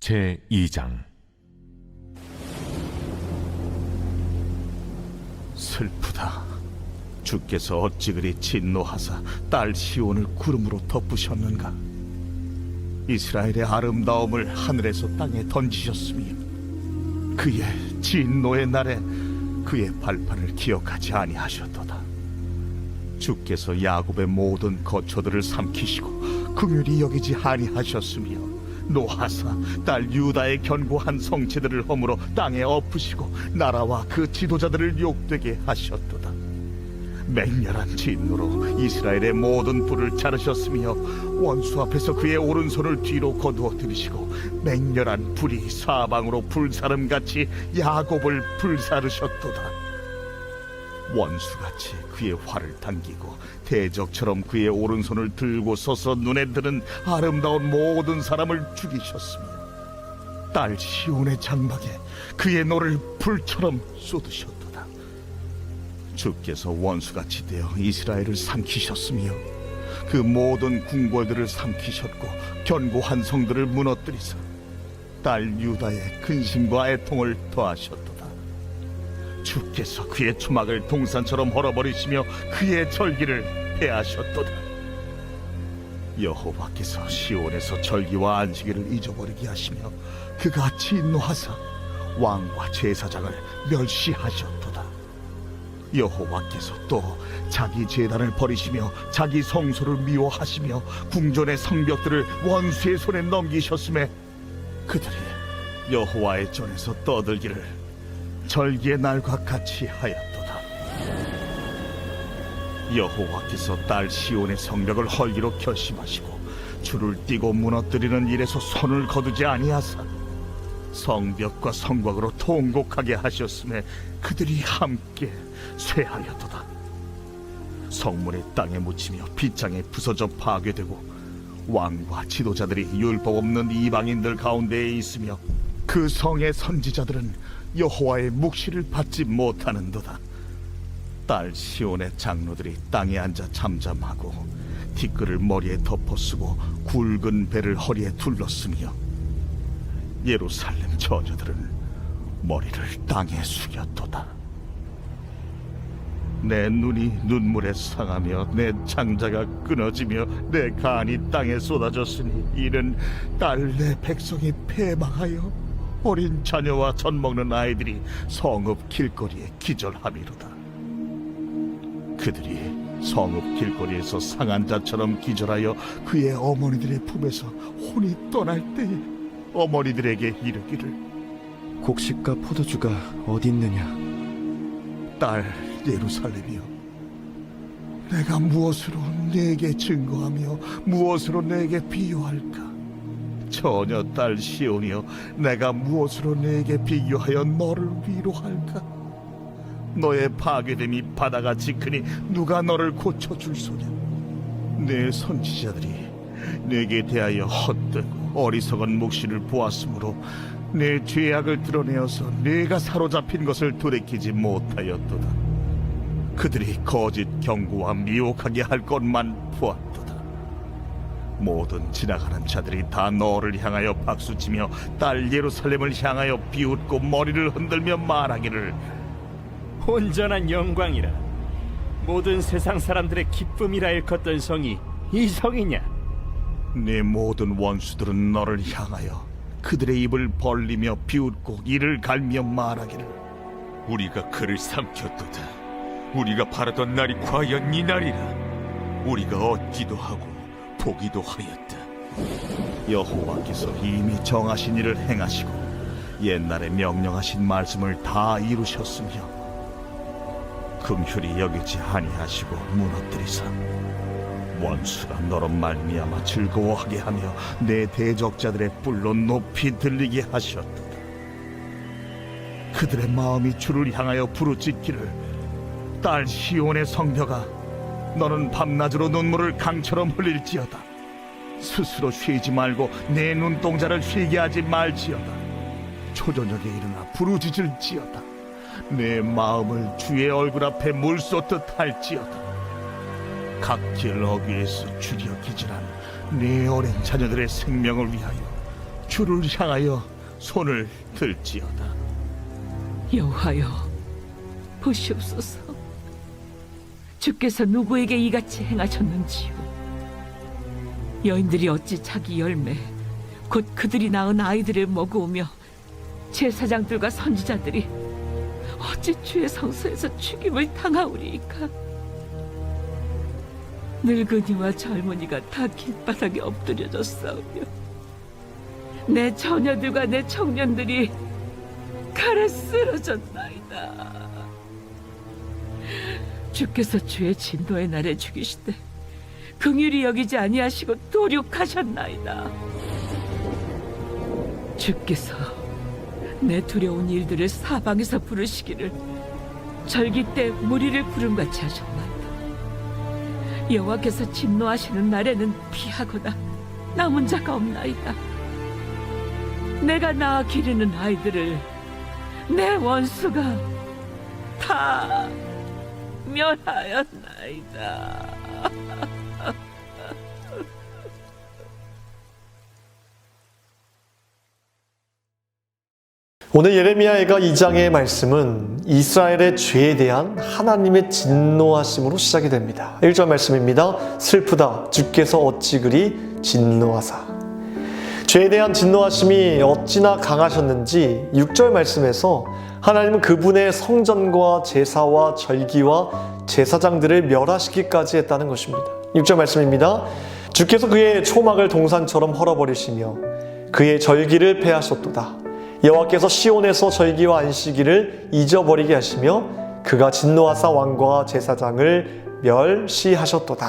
제2장. 슬프다. 주께서 어찌 그리 진노하사 딸 시온을 구름으로 덮으셨는가. 이스라엘의 아름다움을 하늘에서 땅에 던지셨으며 그의 진노의 날에 그의 발판을 기억하지 아니하셨도다. 주께서 야곱의 모든 거처들을 삼키시고 긍휼히 여기지 아니하셨으며 노하사 딸 유다의 견고한 성체들을 허물어 땅에 엎으시고 나라와 그 지도자들을 욕되게 하셨도다. 맹렬한 진노로 이스라엘의 모든 뿔을 자르셨으며 원수 앞에서 그의 오른손을 뒤로 거두어 들이시고 맹렬한 불이 사방으로 불사름같이 야곱을 불사르셨도다. 원수같이 그의 활을 당기고 대적처럼 그의 오른손을 들고 서서 눈에 드는 아름다운 모든 사람을 죽이셨으며 딸 시온의 장막에 그의 노를 불처럼 쏟으셨도다. 주께서 원수같이 되어 이스라엘을 삼키셨으며 그 모든 궁궐들을 삼키셨고 견고한 성들을 무너뜨리사 딸 유다의 근심과 애통을 더하셨도다. 주께서 그의 초막을 동산처럼 헐어버리시며 그의 절기를 폐하셨도다. 여호와께서 시온에서 절기와 안식일을 잊어버리게 하시며 그가 진노하사 왕과 제사장을 멸시하셨도다. 여호와께서 또 자기 제단을 버리시며 자기 성소를 미워하시며 궁전의 성벽들을 원수의 손에 넘기셨음에 그들이 여호와의 전에서 떠들기를 절기의 날과 같이 하였도다. 여호와께서 딸 시온의 성벽을 헐기로 결심하시고 줄을 띠고 무너뜨리는 일에서 손을 거두지 아니하사 성벽과 성곽으로 통곡하게 하셨음에 그들이 함께 쇠하였도다. 성문의 땅에 묻히며 빗장에 부서져 파괴되고 왕과 지도자들이 율법 없는 이방인들 가운데에 있으며 그 성의 선지자들은 여호와의 묵시를 받지 못하는도다. 딸 시온의 장로들이 땅에 앉아 잠잠하고 티끌을 머리에 덮어쓰고 굵은 배를 허리에 둘렀으며 예루살렘 처녀들은 머리를 땅에 숙였도다. 내 눈이 눈물에 상하며 내 창자가 끊어지며 내 간이 땅에 쏟아졌으니 이는 딸 내 백성이 패망하여 어린 자녀와 젖 먹는 아이들이 성읍 길거리에 기절함이로다. 그들이 성읍 길거리에서 상한 자처럼 기절하여 그의 어머니들의 품에서 혼이 떠날 때에 어머니들에게 이르기를 곡식과 포도주가 어디 있느냐? 딸 예루살렘이여, 내가 무엇으로 네게 증거하며 무엇으로 네게 비유할까? 처녀 딸 시온이여, 내가 무엇으로 네게 비교하여 너를 위로할까? 너의 파괴됨이 바다같이 크니 누가 너를 고쳐줄 소냐? 내 선지자들이 네게 대하여 헛되고 어리석은 묵시를 보았으므로 내 죄악을 드러내어서 네가 사로잡힌 것을 돌이키지 못하였도다. 그들이 거짓 경고와 미혹하게 할 것만 보았도다. 모든 지나가는 자들이 다 너를 향하여 박수치며 딸 예루살렘을 향하여 비웃고 머리를 흔들며 말하기를 온전한 영광이라 모든 세상 사람들의 기쁨이라 일컫던 성이 이 성이냐? 네 모든 원수들은 너를 향하여 그들의 입을 벌리며 비웃고 이를 갈며 말하기를 우리가 그를 삼켰도다. 우리가 바라던 날이 과연 이 날이라. 우리가 얻기도 하고 보기도 하였다. 여호와께서 이미 정하신 일을 행하시고 옛날에 명령하신 말씀을 다 이루셨으며 긍휼히 여기지 아니하시고 무너뜨리사 원수가 너로 말미암아 즐거워하게 하며 내 대적자들의 뿔로 높이 들리게 하셨도다. 그들의 마음이 주를 향하여 부르짖기를 딸 시온의 성벽아, 너는 밤낮으로 눈물을 강처럼 흘릴지어다. 스스로 쉬지 말고 내 눈동자를 쉬게 하지 말지어다. 초저녁에 일어나 부르짖을지어다. 내 마음을 주의 얼굴 앞에 물 쏟듯 할지어다. 각 길 어귀에서 줄여 기질한 네 어린 자녀들의 생명을 위하여 주를 향하여 손을 들지어다. 여호와여, 보시옵소서. 주께서 누구에게 이같이 행하셨는지요? 여인들이 어찌 자기 열매, 곧 그들이 낳은 아이들을 먹으며 제사장들과 선지자들이 어찌 주의 성소에서 죽임을 당하오리이까? 늙은이와 젊은이가 다 길바닥에 엎드려졌사오며 내 처녀들과 내 청년들이 칼에 쓰러졌나이다. 주께서 주의 진노의 날에 죽이시되 긍휼히 여기지 아니하시고 도륙하셨나이다. 주께서 내 두려운 일들을 사방에서 부르시기를 절기 때 무리를 부름같이 하셨나이다. 여호와께서 진노하시는 날에는 피하거나 남은 자가 없나이다. 내가 낳아 기르는 아이들을 내 원수가 다 멸하였나이다. 오늘 예레미야가 2장의 말씀은 이스라엘의 죄에 대한 하나님의 진노하심으로 시작이 됩니다. 1절 말씀입니다. 슬프다. 주께서 어찌 그리 진노하사. 죄에 대한 진노하심이 어찌나 강하셨는지 6절 말씀에서 하나님은 그분의 성전과 제사와 절기와 제사장들을 멸하시기까지 했다는 것입니다. 6절 말씀입니다. 주께서 그의 초막을 동산처럼 헐어버리시며 그의 절기를 폐하셨도다. 여호와께서 시온에서 절기와 안식일을 잊어버리게 하시며 그가 진노하사 왕과 제사장을 멸시하셨도다.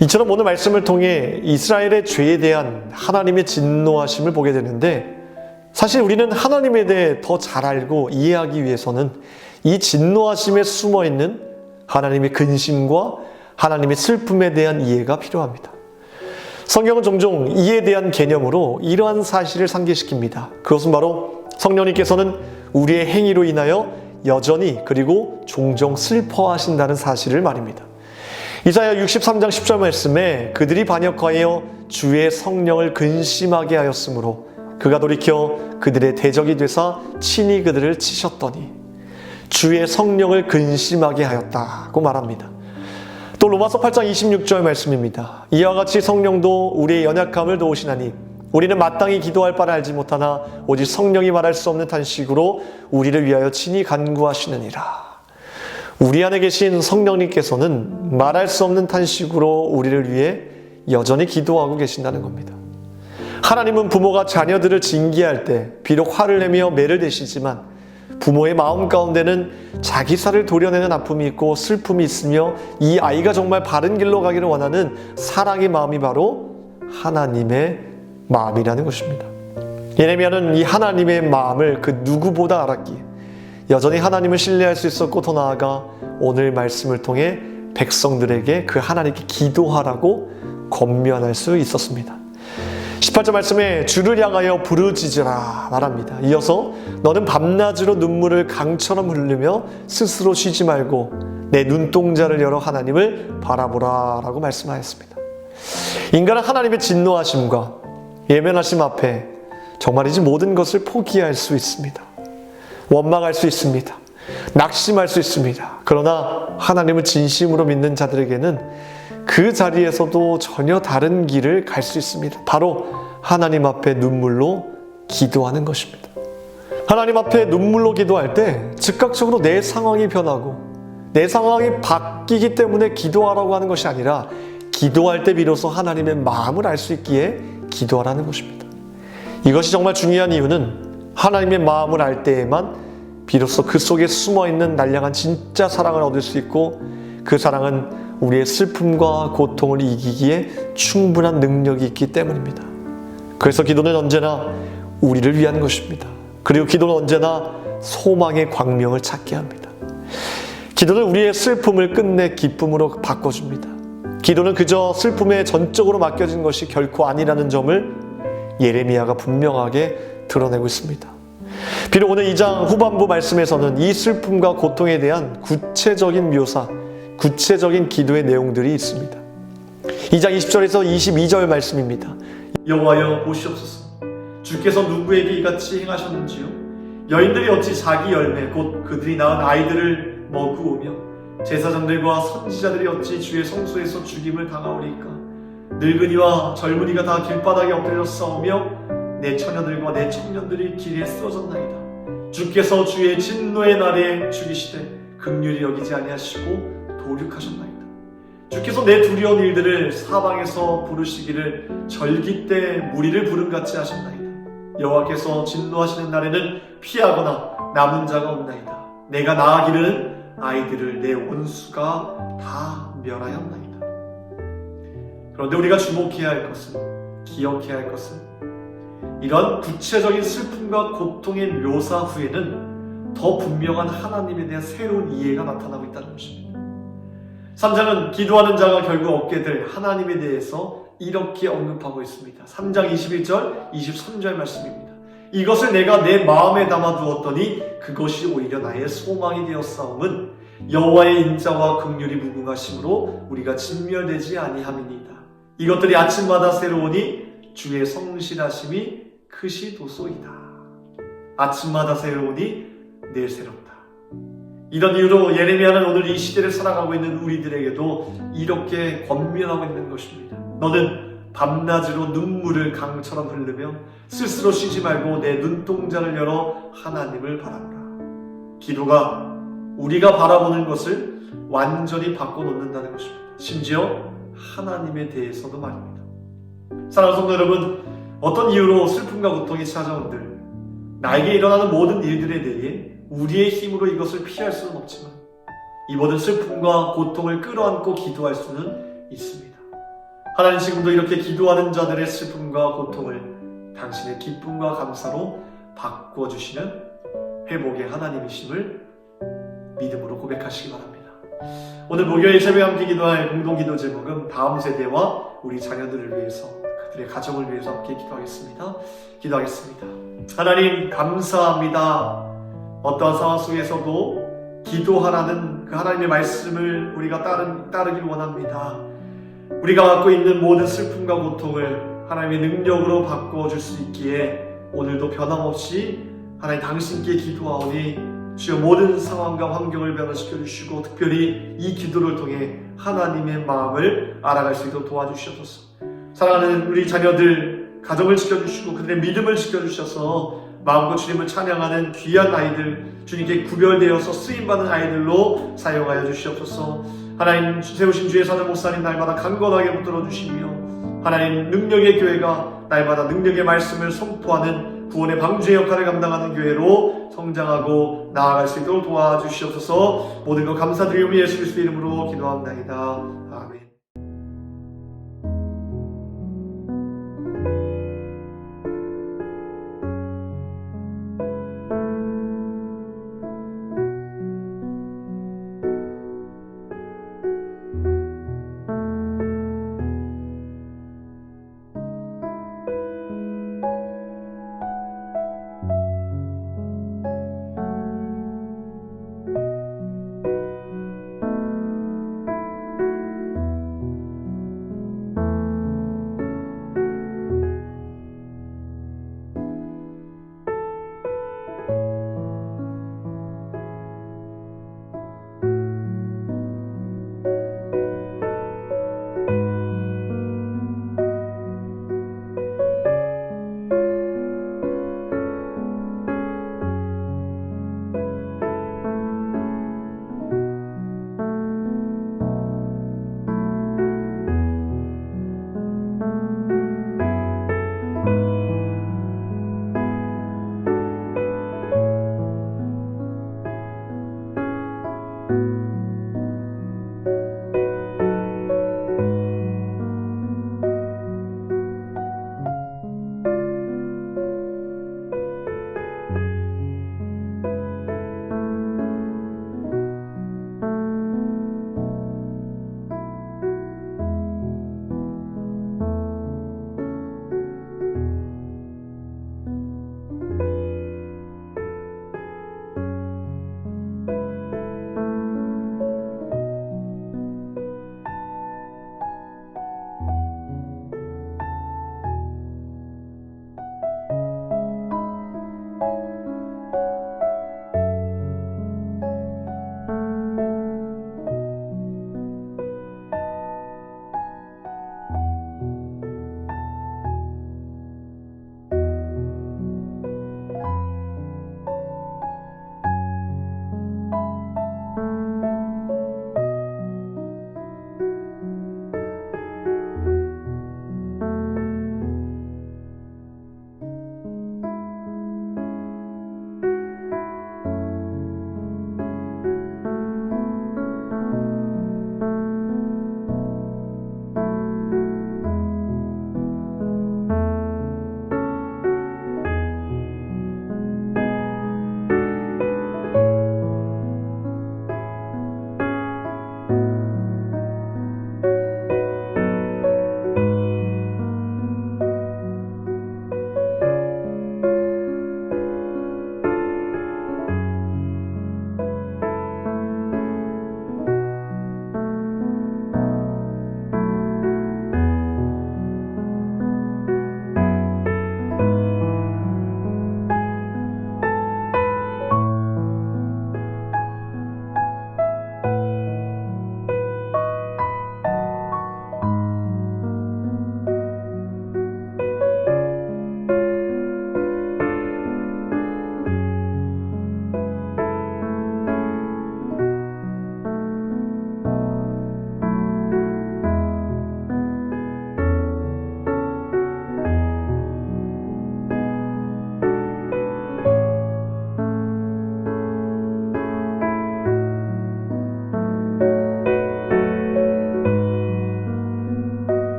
이처럼 오늘 말씀을 통해 이스라엘의 죄에 대한 하나님의 진노하심을 보게 되는데, 사실 우리는 하나님에 대해 더 잘 알고 이해하기 위해서는 이 진노하심에 숨어있는 하나님의 근심과 하나님의 슬픔에 대한 이해가 필요합니다. 성경은 종종 이에 대한 개념으로 이러한 사실을 상기시킵니다. 그것은 바로 성령님께서는 우리의 행위로 인하여 여전히 그리고 종종 슬퍼하신다는 사실을 말입니다. 이사야 63장 10절 말씀에 그들이 반역하여 주의 성령을 근심하게 하였으므로 그가 돌이켜 그들의 대적이 되사 친히 그들을 치셨더니 주의 성령을 근심하게 하였다고 말합니다. 또 로마서 8장 26절 말씀입니다. 이와 같이 성령도 우리의 연약함을 도우시나니 우리는 마땅히 기도할 바를 알지 못하나 오직 성령이 말할 수 없는 탄식으로 우리를 위하여 친히 간구하시느니라. 우리 안에 계신 성령님께서는 말할 수 없는 탄식으로 우리를 위해 여전히 기도하고 계신다는 겁니다. 하나님은 부모가 자녀들을 징계할 때 비록 화를 내며 매를 대시지만 부모의 마음 가운데는 자기 살을 도려내는 아픔이 있고 슬픔이 있으며 이 아이가 정말 바른 길로 가기를 원하는 사랑의 마음이 바로 하나님의 마음이라는 것입니다. 예레미야는 이 하나님의 마음을 그 누구보다 알았기에 여전히 하나님을 신뢰할 수 있었고, 더 나아가 오늘 말씀을 통해 백성들에게 그 하나님께 기도하라고 권면할 수 있었습니다. 18절 말씀에 주를 향하여 부르짖으라 말합니다. 이어서 너는 밤낮으로 눈물을 강처럼 흘리며 스스로 쉬지 말고 내 눈동자를 열어 하나님을 바라보라 라고 말씀하였습니다. 인간은 하나님의 진노하심과 예면하심 앞에 정말이지 모든 것을 포기할 수 있습니다. 원망할 수 있습니다. 낙심할 수 있습니다. 그러나 하나님을 진심으로 믿는 자들에게는 그 자리에서도 전혀 다른 길을 갈 수 있습니다. 바로 하나님 앞에 눈물로 기도하는 것입니다. 하나님 앞에 눈물로 기도할 때 즉각적으로 내 상황이 변하고 내 상황이 바뀌기 때문에 기도하라고 하는 것이 아니라 기도할 때 비로소 하나님의 마음을 알 수 있기에 기도하라는 것입니다. 이것이 정말 중요한 이유는 하나님의 마음을 알 때에만 비로소 그 속에 숨어있는 날량한 진짜 사랑을 얻을 수 있고, 그 사랑은 우리의 슬픔과 고통을 이기기에 충분한 능력이 있기 때문입니다. 그래서 기도는 언제나 우리를 위한 것입니다. 그리고 기도는 언제나 소망의 광명을 찾게 합니다. 기도는 우리의 슬픔을 끝내 기쁨으로 바꿔줍니다. 기도는 그저 슬픔에 전적으로 맡겨진 것이 결코 아니라는 점을 예레미야가 분명하게 드러내고 있습니다. 비록 오늘 2장 후반부 말씀에서는 이 슬픔과 고통에 대한 구체적인 묘사, 구체적인 기도의 내용들이 있습니다. 2장 20절에서 22절 말씀입니다. 여호와여 보시옵소서. 주께서 누구에게 이같이 행하셨는지요? 여인들이 어찌 자기 열매 곧 그들이 낳은 아이들을 먹으오며 제사장들과 선지자들이 어찌 주의 성소에서 죽임을 당하오리까? 늙은이와 젊은이가 다 길바닥에 엎드려 싸우며 내 처녀들과 내 청년들이 길에 쓰러졌나이다. 주께서 주의 진노의 날에 죽이시되 긍휼히 여기지 아니하시고 도륙하셨나이다. 주께서 내 두려운 일들을 사방에서 부르시기를 절기 때 무리를 부름같이 하셨나이다. 여호와께서 진노하시는 날에는 피하거나 남은 자가 없나이다. 내가 낳아기르는 아이들을 내 원수가 다 멸하였나이다. 그런데 우리가 주목해야 할 것은, 기억해야 할 것은 이런 구체적인 슬픔과 고통의 묘사 후에는 더 분명한 하나님에 대한 새로운 이해가 나타나고 있다는 것입니다. 3장은 기도하는 자가 결국 얻게 될 하나님에 대해서 이렇게 언급하고 있습니다. 3장 21절, 23절 말씀입니다. 이것을 내가 내 마음에 담아두었더니 그것이 오히려 나의 소망이 되었사옴은 여호와의 인자와 긍휼이 무궁하심으로 우리가 진멸되지 아니함이니이다. 이것들이 아침마다 새로우니 주의 성실하심이 크시도소이다. 아침마다 새로우니 늘 새롭다. 이런 이유로 예레미야는 오늘 이 시대를 살아가고 있는 우리들에게도 이렇게 권면하고 있는 것입니다. 너는 밤낮으로 눈물을 강처럼 흐르며 스스로 쉬지 말고 내 눈동자를 열어 하나님을 바라보라. 기도가 우리가 바라보는 것을 완전히 바꿔놓는다는 것입니다. 심지어 하나님에 대해서도 말입니다. 사랑하는 성도 여러분, 어떤 이유로 슬픔과 고통이 찾아온들 나에게 일어나는 모든 일들에 대해 우리의 힘으로 이것을 피할 수는 없지만 이 모든 슬픔과 고통을 끌어안고 기도할 수는 있습니다. 하나님 지금도 이렇게 기도하는 자들의 슬픔과 고통을 당신의 기쁨과 감사로 바꿔주시는 회복의 하나님이심을 믿음으로 고백하시기 바랍니다. 오늘 목요일 새벽에 함께 기도할 공동기도 제목은 다음 세대와 우리 자녀들을 위해서, 그들의 가정을 위해서 함께 기도하겠습니다. 기도하겠습니다. 하나님 감사합니다. 어떠한 상황 속에서도 기도하라는 그 하나님의 말씀을 우리가 따르길 원합니다. 우리가 갖고 있는 모든 슬픔과 고통을 하나님의 능력으로 바꿔줄 수 있기에 오늘도 변함없이 하나님 당신께 기도하오니 주여 모든 상황과 환경을 변화시켜 주시고 특별히 이 기도를 통해 하나님의 마음을 알아갈 수 있도록 도와주시옵소서. 사랑하는 우리 자녀들 가정을 지켜주시고 그들의 믿음을 지켜주셔서 마음과 주님을 찬양하는 귀한 아이들, 주님께 구별되어서 쓰임받는 아이들로 사용하여 주시옵소서. 하나님 세우신 주의 사도 목사님 날마다 강건하게 붙들어 주시며 하나님 능력의 교회가 날마다 능력의 말씀을 선포하는 구원의 방주의 역할을 감당하는 교회로 성장하고 나아갈 수 있도록 도와주시옵소서. 모든 것 감사드리오며 예수 그리스도의 이름으로 기도합니다. 아멘.